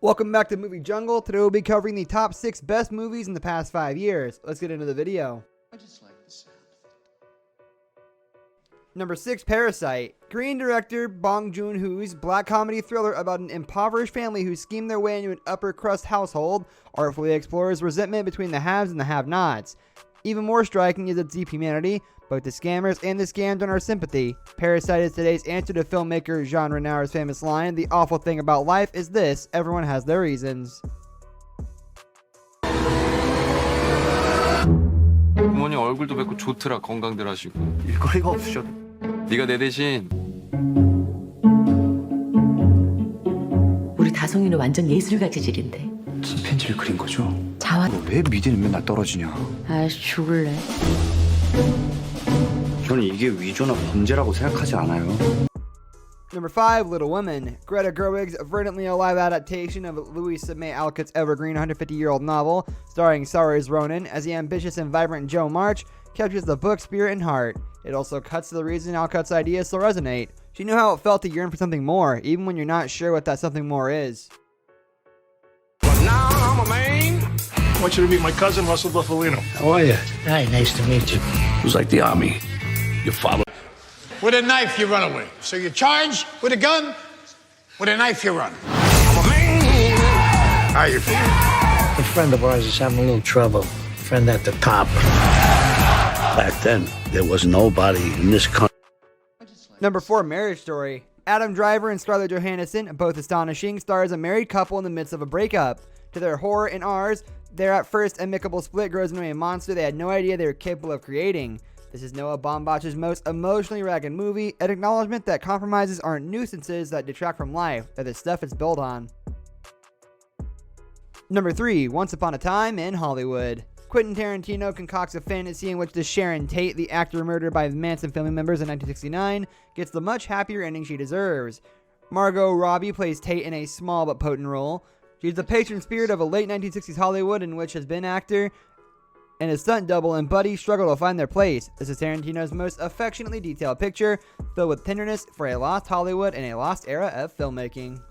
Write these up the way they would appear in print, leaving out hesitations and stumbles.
Welcome back to Movie Jungle. Today we'll be covering the top 6 best movies in the past 5 years. Let's get into the video. I just like the sound of it. Number 6, Parasite. Korean director Bong Joon-ho's black comedy thriller about an impoverished family who scheme their way into an upper crust household artfully explores resentment between the haves and the have-nots. Even more striking is its deep humanity. Both the scammers and the scammed earn our sympathy. Parasite is today's answer to filmmaker Jean Renoir's famous line, "The awful thing about life is this, everyone has their reasons." 부모님 얼굴도 뵙고 좋더라. 건강들 하시고. 일거리가 없으셔도 네가 내 대신 우리 다송이는 완전 예술가 재질인데. 침팬지를 그린 거죠? 자화. 왜 미대는 맨날 떨어지냐? 아, 죽을래. 저는 이게 위조나 범죄라고 생각하지 않아요. Number 5, Little Women. Greta Gerwig's verdantly alive adaptation of Louisa May Alcott's evergreen 150-year-old novel, starring Saoirse Ronan as the ambitious and vibrant Jo March, captures the book's spirit and heart. It also cuts to the reason Alcott's ideas still resonate. She knew how it felt to yearn for something more, even when you're not sure what that something more is. But now I'm a man. I want you to meet my cousin, Russell Buffalino. How are you? Hi, nice to meet you. It was like the army. You follow. With a knife, you run away. So you charge with a gun. With a knife, you run. I'm a man. How you feel? A friend of ours is having a little trouble. Friend at the top. Back then, there was nobody in this country. Number 4, Marriage Story. Adam Driver and Scarlett Johansson, both astonishing, star as a married couple in the midst of a breakup. To their horror and ours, their at first amicable split grows into a monster they had no idea they were capable of creating. This is Noah Baumbach's most emotionally ragged movie, an acknowledgement that compromises aren't nuisances that detract from life, they're the stuff it's built on. Number 3, Once Upon a Time in Hollywood. Quentin Tarantino concocts a fantasy in which the Sharon Tate, the actor murdered by the Manson family members in 1969, gets the much happier ending she deserves. Margot Robbie plays Tate in a small but potent role. She's the patron spirit of a late 1960s Hollywood in which has been actor and his stunt double and buddy struggle to find their place. This is Tarantino's most affectionately detailed picture, filled with tenderness for a lost Hollywood and a lost era of filmmaking.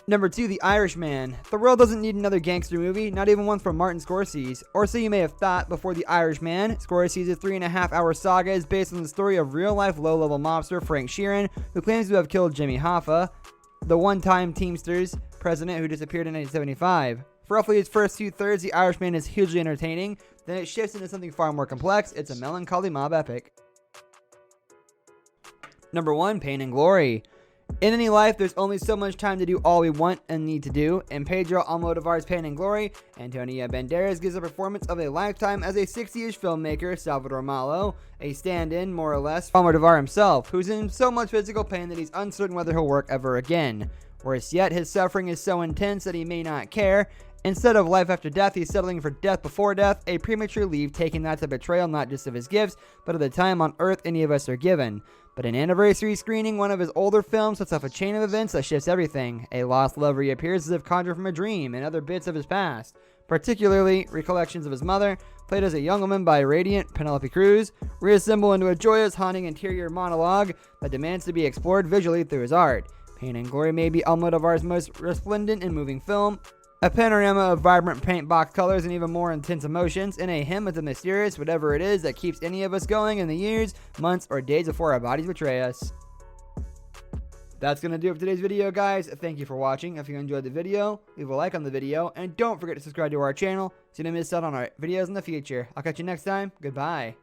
Number 2, The Irishman. The world doesn't need another gangster movie, not even one from Martin Scorsese. Or so you may have thought before The Irishman. Scorsese's 3.5-hour saga is based on the story of real-life low-level mobster Frank Sheeran, who claims to have killed Jimmy Hoffa, the one-time Teamsters president who disappeared in 1975. For roughly its first 2/3, The Irishman is hugely entertaining, then it shifts into something far more complex. It's a melancholy mob epic. Number 1, Pain and Glory. In any life, there's only so much time to do all we want and need to do. In Pedro Almodovar's Pain and Glory, Antonio Banderas gives a performance of a lifetime as a 60-ish filmmaker, Salvador Malo, a stand-in, more or less, for Almodovar himself, who's in so much physical pain that he's uncertain whether he'll work ever again. Worse yet, his suffering is so intense that he may not care. Instead of life after death, he's settling for death before death, a premature leave taking that's a betrayal not just of his gifts, but of the time on Earth any of us are given. But an anniversary screening, one of his older films, sets off a chain of events that shifts everything. A lost love reappears as if conjured from a dream, and other bits of his past, particularly recollections of his mother, played as a young woman by radiant Penelope Cruz, reassemble into a joyous, haunting interior monologue that demands to be explored visually through his art. Pain and Glory may be Almodovar's most resplendent and moving film, a panorama of vibrant paint box colors and even more intense emotions, and a hymn of the mysterious whatever it is that keeps any of us going in the years, months, or days before our bodies betray us. That's going to do it for today's video, guys. Thank you for watching. If you enjoyed the video, leave a like on the video, and don't forget to subscribe to our channel so you don't miss out on our videos in the future. I'll catch you next time. Goodbye.